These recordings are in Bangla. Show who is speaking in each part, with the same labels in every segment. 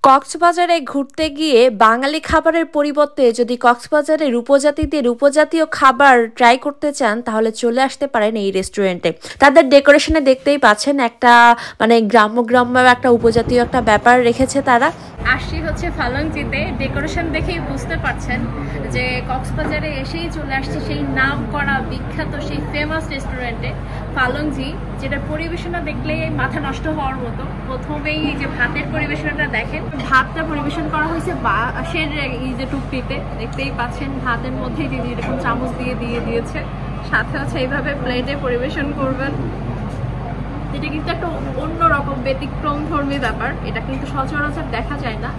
Speaker 1: কক্সবাজারে ঘুরতে গিয়ে বাঙালি খাবারের পরিবর্তে যদি কক্সবাজারের উপজাতিদের উপজাতীয় খাবার ট্রাই করতে চান তাহলে চলে আসতে পারেন এই রেস্টুরেন্টে। তাদের ডেকোরেশনে দেখতেই পাচ্ছেন একটা মানে গ্রাম্য গ্রাম্য একটা উপজাতীয় একটা ব্যাপার রেখেছে তারা।
Speaker 2: আসছি হচ্ছে ফালংজিতে, ডেকোরেশন দেখেই বুঝতে পারছেন যে কক্সবাজারে এসেই চলে আসছে সেই নাম করা বিখ্যাত সেই ফেমাস রেস্টুরেন্টে ফালংজি, যেটা পরিবেশনা দেখলে মাথা নষ্ট হওয়ার মতো। প্রথমেই এই যে ভাতের পরিবেশনাটা দেখেন, ভাতটা পরিবেশন করা হয়েছে বাঁশের এই যে টুকটিতে, দেখতেই পাচ্ছেন ভাতের মধ্যে যে এরকম চামচ দিয়ে দিয়েছে, সাথে হচ্ছে এইভাবে প্লেটে পরিবেশন করবেন। এটা কিন্তু একটা অন্যরকম ব্যতিক্রম ধর্মী ব্যাপার, এটা কিন্তু সচরাচর দেখা যায় না।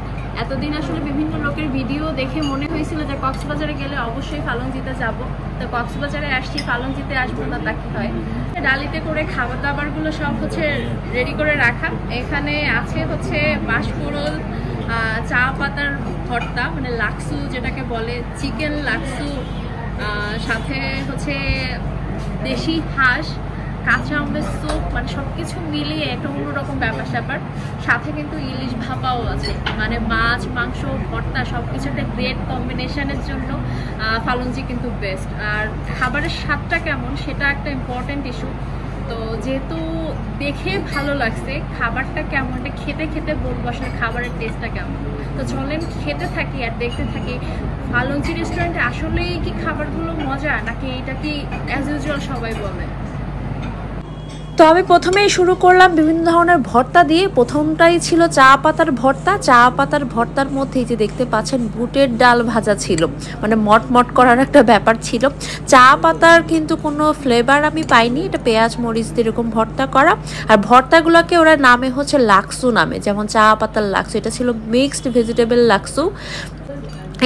Speaker 2: এতদিন আসলে বিভিন্ন লোকের ভিডিও দেখে মনে হয়েছিল যে কক্সবাজারে গেলে অবশ্যই ফালংজিতে যাব, তো কক্সবাজারে আসছি, ফালংজিতে আসবো না তা কি হয়। ডালিতে করে খাবার দাবারগুলো সব হচ্ছে রেডি করে রাখা। এখানে আছে হচ্ছে বাঁশকুড়ুল, চা পাতার ভর্তা মানে লাক্সু যেটাকে বলে, চিকেন লাক্সু, সাথে হচ্ছে দেশি হাঁস, কাঁচা আমের স্যুপ, মানে সবকিছু মিলিয়ে একটা অন্যরকম ব্যাপার স্যাপার। সাথে কিন্তু ইলিশ ভাপাও আছে, মানে মাছ মাংস ভর্তা সবকিছু একটা গ্রেট কম্বিনেশনের জন্য ফালংজি কিন্তু বেস্ট। আর খাবারের স্বাদটা কেমন সেটা একটা ইম্পর্টেন্ট ইস্যু। তো যেহেতু দেখে ভালো লাগছে, খাবারটা কেমন এটা খেতে খেতে বলবো আসলে খাবারের টেস্টটা কেমন। তো চলেন খেতে থাকি আর দেখতে থাকি ফালংজি রেস্টুরেন্টে আসলেই কি খাবারগুলো মজা, নাকি এটা কি অ্যাজ ইউজুয়াল সবাই বলে।
Speaker 1: তো আমি প্রথমেই শুরু করলাম বিভিন্ন ধরনের ভর্তা দিয়ে। প্রথমটাই ছিল চা পাতার ভর্তা। চা পাতার ভর্তার মধ্যে যে দেখতে পাচ্ছেন বুটের ডাল ভাজা ছিল, মানে মটমট করার একটা ব্যাপার ছিল। চা পাতার কিন্তু কোনো ফ্লেভার আমি পাইনি, এটা পেঁয়াজ মরিচ দিয়ে এরকম ভর্তা করা। আর ভর্তাগুলোকে ওরা নামে হচ্ছে লাক্সু নামে, যেমন চা পাতার লাক্সু, এটা ছিল মিক্সড ভেজিটেবল লাক্সু।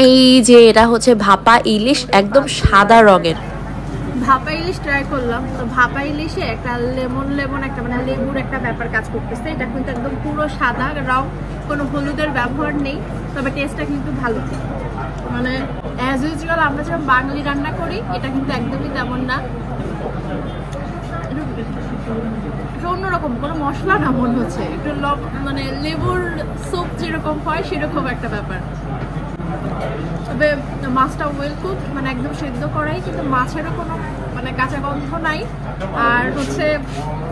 Speaker 1: এই যে এটা হচ্ছে ভাপা ইলিশ, একদম সাদা রঙের
Speaker 2: ভাপা ইলিশ ট্রাই করলাম। তো ভাপা ইলিশে একটা লেমন একটা মানে লেবুর একটা ব্যাপার কাজ করতেছে। এটা কিন্তু একদম পুরো সাদা রং, কোনো হলুদের ব্যবহার নেই, তবে টেস্টটা কিন্তু ভালো। মানে অ্যাজ ইউজুয়াল আমরা যেমন বাঙালি রান্না করি, এটা কিন্তু একদমই তেমন না, অন্যরকম। কোনো মশলা না মনে হচ্ছে, একটু মানে লেবুর স্যুপ যেরকম হয় সেরকম একটা ব্যাপার। তবে মাছটা ওয়েল কুক, মানে একদম সেদ্ধ করাই, কিন্তু মাছেরও কোনো মানে কাঁচা গন্ধ নাই। আর হচ্ছে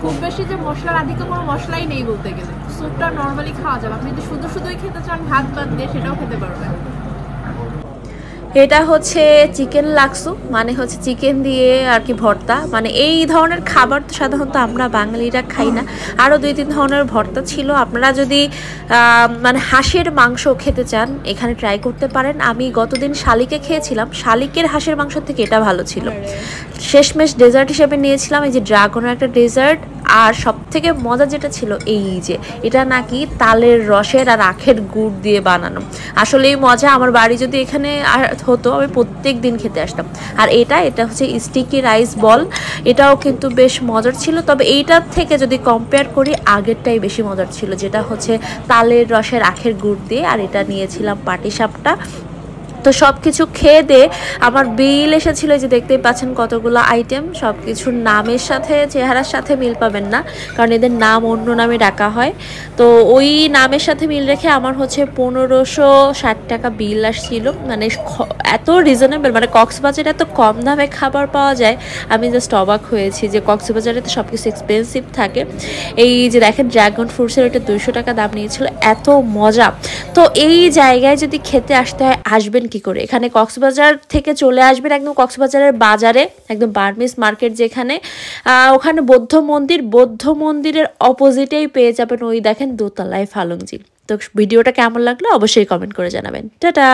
Speaker 2: খুব বেশি যে মশলার আধিক্য, কোনো মশলাই নেই বলতে গেলে। স্যুপটা নর্মালি খাওয়া যাবে, আপনি যদি শুধুই খেতে চান ভাত বাদ দিয়ে সেটাও খেতে পারবেন।
Speaker 1: এটা হচ্ছে চিকেন লাক্সু, মানে হচ্ছে চিকেন দিয়ে আর কি ভর্তা। মানে এই ধরনের খাবার তো সাধারণত আমরা বাঙালিরা খাই না। আরও 2-3 ধরনের ভর্তা ছিল। আপনারা যদি মানে হাঁসের মাংস খেতে চান এখানে ট্রাই করতে পারেন। আমি গতদিন শালিকে খেয়েছিলাম, শালিকের হাঁসের মাংস থেকে এটা ভালো ছিল। শেষমেশ ডেজার্ট হিসেবে নিয়েছিলাম এই যে ড্রাগনের একটা ডেজার্ট। আর সব থেকে মজা যেটা ছিল এই যে এটা নাকি তালের রসের আর আখের গুড় দিয়ে বানানো। আসলেই মজা। আমার বাড়ি যদি এখানে হতো আমি প্রত্যেক দিন খেতে আসতাম। আর এটা হচ্ছে স্টিকি রাইস বল, এটাও কিন্তু বেশ মজার ছিল। তবে এইটার থেকে যদি কম্পেয়ার করি আগেরটাই বেশি মজার ছিল, যেটা হচ্ছে তালের রসের আখের গুড় দিয়ে। আর এটা নিয়েছিলাম পাটিসাপটা। তো সব কিছু খেয়ে দিয়ে আমার বিল এসেছিলো, যে দেখতেই পাচ্ছেন কতগুলো আইটেম। সব কিছুর নামের সাথে চেহারার সাথে মিল পাবেন না, কারণ এদের নাম অন্য নামে ডাকা হয়। তো ওই নামের সাথে মিল রেখে আমার হচ্ছে 1560 টাকা বিল আসছিল। মানে এত রিজনেবল, মানে কক্সবাজারে এত কম দামে খাবার পাওয়া যায়, আমি জাস্ট অবাক হয়েছি যে কক্সবাজারে তো সব কিছু এক্সপেন্সিভ থাকে। এই যে দেখেন ড্রাগন ফ্রুটসের এটা 200 টাকা দাম নিয়েছিল, এত মজা। তো এই জায়গায় যদি খেতে আসতে হয় আসবেন কি করে? এখানে কক্সবাজার থেকে চলে আসবেন একদম কক্সবাজারের বাজারে, একদম বার্মিস মার্কেট যেখানে, ওখানে বৌদ্ধ মন্দিরের অপোজিটেই পেয়ে যাবেন ওই দেখেন দোতলায় ফালংজি। তো ভিডিওটা কেমন লাগলো অবশ্যই কমেন্ট করে জানাবেন। টাটা।